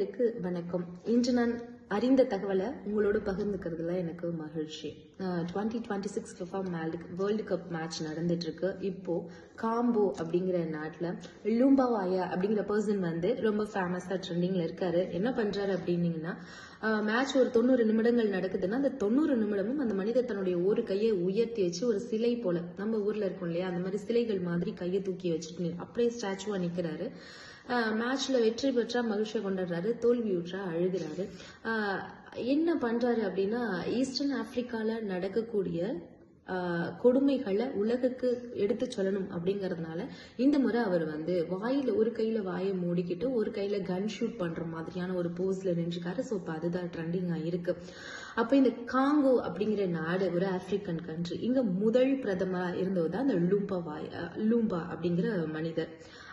வணக்கம். இன்று நான் அறிந்த தகவலை உங்களோட பகிர்ந்துக்கிறதுல எனக்கு மகிழ்ச்சி. 2026 ஃபிஃபா வேர்ல்டு கப் மேட்ச் நடந்துட்டு இருக்கு. இப்போ காம்போ அப்படிங்கிற நாட்டில் லூம்பாவாயா அப்படிங்கிற பர்சன் வந்து ரொம்ப ஃபேமஸா ட்ரெண்டிங்ல இருக்காரு. என்ன பண்றாரு அப்படின்னீங்கன்னா, மேட்ச் ஒரு 90 நிமிடங்கள் நடக்குதுன்னா அந்த 90 நிமிடமும் அந்த மனிதர் தன்னுடைய ஒரு கையை உயர்த்தி வச்சு ஒரு சிலை போல, நம்ம ஊர்ல இருக்கும் இல்லையா, அந்த மாதிரி சிலைகள் மாதிரி கையை தூக்கி வச்சுட்டு அப்படியே ஸ்டாச்சுவா நிக்கிறாரு. மேட்ச்ல வெற்றி பெற்றா மகிழ்ச்சியை கொண்டாடுறாரு, தோல்வியுற்றா அழுகிறாரு. என்ன பண்றாரு அப்படின்னா, ஈஸ்டர்ன் ஆப்பிரிக்கால நடக்கக்கூடிய கொடுமைகளை உலகுக்கு எடுத்து சொல்லணும் அப்படிங்கறதுனால இந்த முறை அவர் வந்து வாயில ஒரு கையில வாயை மூடிக்கிட்டு ஒரு கையில கன் ஷூட் பண்ற மாதிரியான ஒரு போஸ்ல நின்றுக்காரு. ஸோ இப்போ அதுதான் ட்ரெண்டிங்கா இருக்கு. அப்ப இந்த காங்கோ அப்படிங்கிற நாடு ஒரு ஆப்பிரிக்கன் கண்ட்ரி. இங்க முதல் பிரதமரா இருந்தவர் தான் அந்த லூம்பா அப்படிங்கிற மனிதர்.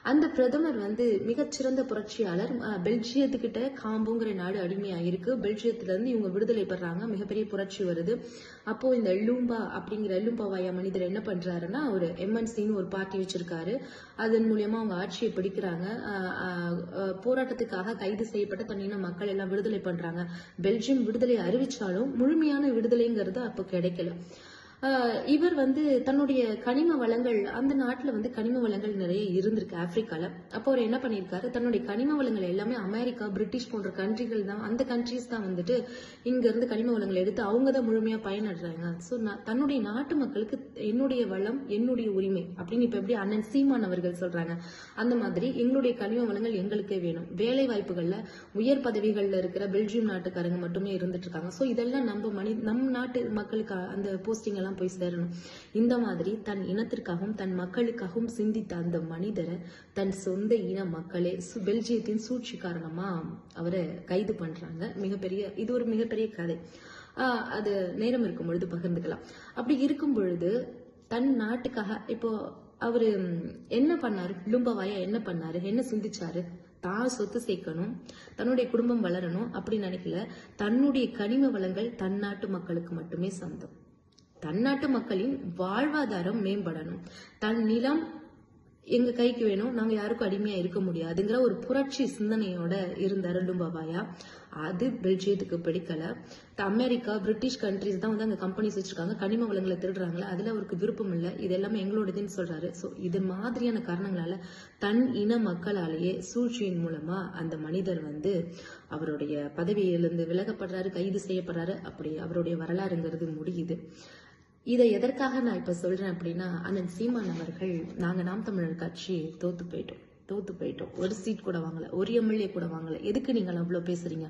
அந்த பிரதமர் வந்து மிகச்சிறந்த புரட்சியாளர். பெல்ஜியத்துக்கிட்ட காம்போங்கிற நாடு அடிமையா இருக்கு. பெல்ஜியத்துல இருந்து இவங்க விடுதலை பெறாங்க, மிகப்பெரிய புரட்சி வருது. அப்போ இந்த லூம்பாவாயா மனிதர் என்ன பண்றாருன்னா, ஒரு எம்என்சின்னு ஒரு பார்ட்டி வச்சிருக்காரு. அதன் மூலியமா அவங்க ஆட்சியை பிடிக்கிறாங்க. போராட்டத்துக்காக கைது செய்யப்பட்ட தன்னின மக்கள் எல்லாம் விடுதலை பண்றாங்க. பெல்ஜியம் விடுதலை அறிவிச்சாலும் முழுமையான விடுதலைங்கிறது அப்போ கிடைக்கல. இவர் வந்து தன்னுடைய கனிம வளங்கள், அந்த நாட்டுல வந்து கனிம வளங்கள் நிறைய இருந்திருக்கு ஆப்பிரிக்கால. அப்போ அவர் என்ன பண்ணிருக்காரு, தன்னுடைய கனிம வளங்கள் எல்லாமே அமெரிக்கா, பிரிட்டிஷ் போன்ற கண்ட்ரிகள் தான், அந்த கண்ட்ரிஸ் தான் வந்துட்டு இங்க இருந்து கனிம வளங்களை எடுத்து அவங்க தான் முழுமையா பயனடுறாங்க. ஸோ தன்னுடைய நாட்டு மக்களுக்கு என்னுடைய வளம் என்னுடைய உரிமை அப்படின்னு இப்ப எப்படி அண்ணன் சீமான் அவர்கள் சொல்றாங்க, அந்த மாதிரி எங்களுடைய கனிம வளங்கள் எங்களுக்கே வேணும். வேலை வாய்ப்புகள்ல உயர் பதவிகள்ல இருக்கிற பெல்ஜியம் நாட்டுக்காரங்க மட்டுமே இருந்துட்டு இருக்காங்க. ஸோ இதெல்லாம் நம் நாட்டு மக்களுக்கு அந்த போஸ்டிங் போய் சேரணும். இந்த மாதிரி தன் இனத்திற்காகவும் தன் மக்களுக்காகவும் சிந்தித்த அந்த மனிதரை தன் சொந்த இன மக்களே பெல்ஜியத்தின் சூழ்ச்சி காரணமா அவரை கைது பண்றாங்க. இது ஒரு மிகப்பெரிய கதை. அது நேரம் இருக்கும் பொழுது பகிர்ந்துக்கலாம். அப்படி இருக்கும் பொழுது தன் நாட்டுக்காக இப்போ அவரு என்ன பண்ணாரு, லூம்பாவாயா என்ன பண்ணாரு, என்ன சிந்திச்சாரு, தான் சொத்து சேர்க்கணும், தன்னுடைய குடும்பம் வளரணும் அப்படி நினைக்கல. தன்னுடைய கனிம வளங்கள் தன் நாட்டு மக்களுக்கு மட்டுமே சொந்தம். தன் நாட்டு மக்களின் வாழ்வாதாரம் மேம்படணும், தன் நிலம் எங்க கைக்கு வேணும், நாங்க யாருக்கும் அடிமையா இருக்க முடியாதுங்கிற ஒரு புரட்சி சிந்தனையோட இருந்தாரு லூம்பாவாயா. அது பெல்ஜியத்துக்கு பிடிக்கல. அமெரிக்கா, பிரிட்டிஷ் கண்ட்ரிஸ் தான் வந்து அங்க கம்பெனிஸ் வச்சிருக்காங்க, கனிம வளங்களை திருடுறாங்களா, அதுல அவருக்கு விருப்பம் இல்லை, இது எல்லாமே எங்களோடதுன்னு சொல்றாரு. ஸோ இது மாதிரியான காரணங்களால தன் இன மக்களாலேயே சூழ்ச்சியின் மூலமா அந்த மனிதர் வந்து அவருடைய பதவியிலிருந்து விலகப்படுறாரு, கைது செய்யப்படுறாரு. அப்படி அவருடைய வரலாறுங்கிறது முடியுது. இதை எதற்காக நான் இப்ப சொல்றேன் அப்படின்னா, அண்ணன் சீமான் அவர்கள், நாங்க நாம் தமிழர் கட்சி தோத்து போயிட்டோம், ஒரு சீட் கூட வாங்கல, ஒரு எம்எல்ஏ கூட வாங்கல, எதுக்கு நீங்கள் அவ்வளவு பேசுறீங்க?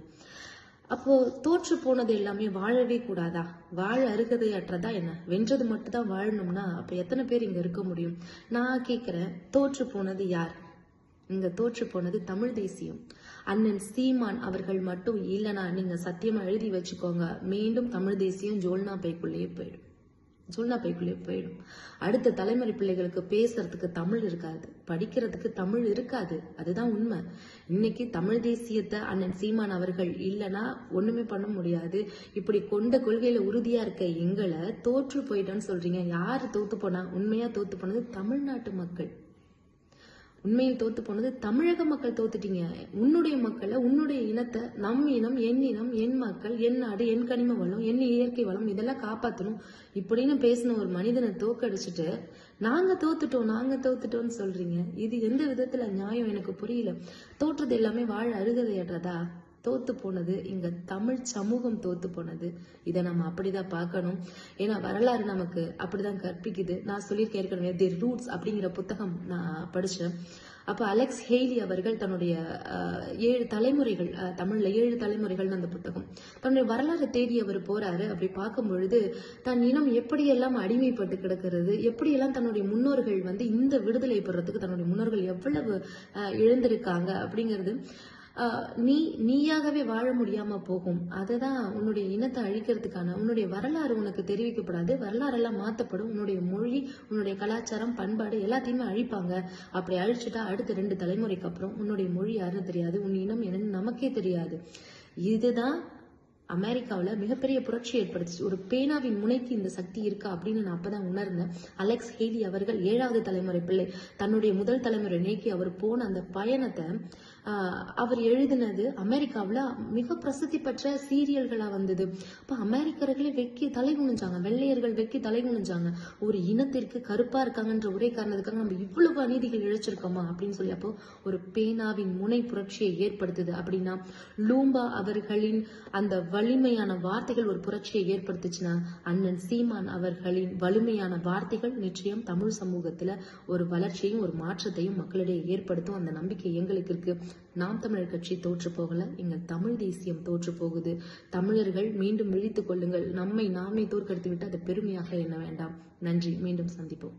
அப்போ தோற்று போனது எல்லாமே வாழவே கூடாதா, வாழ அருகதையற்றதா என்ன? வென்றது மட்டும் தான் வாழணும்னா அப்ப எத்தனை பேர் இங்க இருக்க முடியும்? நான் கேக்குறேன், தோற்று போனது யார்? இங்க தோற்று போனது தமிழ் தேசியம். அண்ணன் சீமான் அவர்கள் மட்டும் இல்லைன்னா நீங்க சத்தியமா எழுதி வச்சுக்கோங்க, மீண்டும் தமிழ் தேசியம் ஜோல்னா பைக்குள்ளேயே போயிடும். அடுத்த தலைமுறை பிள்ளைகளுக்கு பேசுறதுக்கு தமிழ் இருக்காது, படிக்கிறதுக்கு தமிழ் இருக்காது. அதுதான் உண்மை. இன்னைக்கு தமிழ் தேசியத்தை அண்ணன் சீமான் அவர்கள் இல்லைன்னா ஒண்ணுமே பண்ண முடியாது. இப்படி கொண்ட கொள்கையில உறுதியா இருக்க எங்களை தோற்று போயிட்டோன்னு சொல்றீங்க. யாரு தோத்து போனா? உண்மையா தோத்து போனது தமிழ்நாட்டு மக்கள். உண்மையில் தோத்து போனது தமிழக மக்கள். தோத்துட்டீங்க. உன்னுடைய மக்களை, உன்னுடைய இனத்தை, நம் இனம், என் இனம், என் மக்கள், என் நாடு, என் கனிம வளம், என் இயற்கை வளம், இதெல்லாம் காப்பாற்றணும் இப்படின்னு பேசின ஒரு மனிதனை தோக்கடிச்சுட்டு நாங்க தோத்துட்டோம்னு சொல்றீங்க. இது எந்த விதத்துல நியாயம் எனக்கு புரியல. தோற்றது எல்லாமே வாழ அருகதையற்றதா? தோத்து போனது இங்க தமிழ் சமூகம் தோத்து போனது. இதை நம்ம அப்படிதான் பார்க்கணும். ஏன்னா வரலாறு நமக்கு அப்படிதான் கற்பிக்குது. நான் சொல்லியிருக்கேன் ஏற்கனவே, தி ரூட்ஸ் அப்படிங்கிற புத்தகம் நான் படிச்சேன். அப்ப அலெக்ஸ் ஹெய்லி அவர்கள் தன்னுடைய 7 தலைமுறைகள், தமிழ்ல 7 தலைமுறைகள் அந்த புத்தகம், தன்னுடைய வரலாறு தேடி அவர் போறாரு. அப்படி பார்க்கும் பொழுது தன் இனம் எப்படியெல்லாம் அடிமைப்பட்டு கிடக்கிறது, எப்படியெல்லாம் தன்னுடைய முன்னோர்கள் வந்து இந்த விடுதலை பெறத்துக்கு தன்னுடைய முன்னோர்கள் எவ்வளவு இழந்திருக்காங்க அப்படிங்கிறது நீயாகவே வாழ முடியாம போகும். அததான் உன்னுடைய இனத்தை அழிக்கிறதுக்கான உன்னுடைய வரலாறு உனக்கு தெரிவிக்கப்படாது, வரலாறெல்லாம் மாத்தப்படும். உன்னுடைய மொழி, உன்னுடைய கலாச்சாரம், பண்பாடு எல்லாத்தையுமே அழிப்பாங்க. அப்படி அழிச்சுட்டா அடுத்த 2 தலைமுறைக்கு அப்புறம் உன்னுடைய மொழி யாருன்னு தெரியாது, உன் இனம் என்னன்னு நமக்கே தெரியாது. இதுதான் அமெரிக்காவுல மிகப்பெரிய புரட்சி ஏற்படுத்துச்சு. ஒரு பேனாவின் முனைக்கு இந்த சக்தி இருக்கா அப்படின்னு நான் அப்பதான் உணர்ந்தேன். அலெக்ஸ் ஹேலி அவர்கள் 7வது தலைமுறை பிள்ளை. தன்னுடைய முதல் தலைமுறை நோக்கி அவர் போன அந்த பயணத்தை அவர் எழுதினது அமெரிக்காவுல மிக பிரசித்தி பெற்ற சீரியல்களா வந்தது. அப்ப அமெரிக்கர்களே வெக்கி தலை குனிஞ்சாங்க, வெள்ளையர்கள் வெக்கி தலை குனிஞ்சாங்க. ஒரு இனத்திற்கு கருப்பா இருக்காங்கன்ற ஒரே காரணத்துக்காக நம்ம இவ்வளவு அநீதிகள் இழைச்சிருக்கோமா அப்படின்னு சொல்லி. அப்போ ஒரு பேனாவின் முனை புரட்சியை ஏற்படுத்துது அப்படின்னா லூம்பா அவர்களின் அந்த வலிமையான வார்த்தைகள் ஒரு புரட்சியை ஏற்படுத்துச்சுன்னா அண்ணன் சீமான் அவர்களின் வலிமையான வார்த்தைகள் நிச்சயம் தமிழ் சமூகத்துல ஒரு வளர்ச்சியையும் ஒரு மாற்றத்தையும் மக்களிடையே ஏற்படுத்தும். அந்த நம்பிக்கை எங்களுக்கு இருக்கு. நாம் தமிழர் கட்சி தோற்று போகல, எங்கள் தமிழ் தேசியம் தோற்று போகுது. தமிழர்கள் மீண்டும் விழித்துக் கொள்ளுங்கள். நம்மை நாமே தோற்கடித்து விட்டு அதை பெருமையாக எண்ண வேண்டாம். நன்றி. மீண்டும் சந்திப்போம்.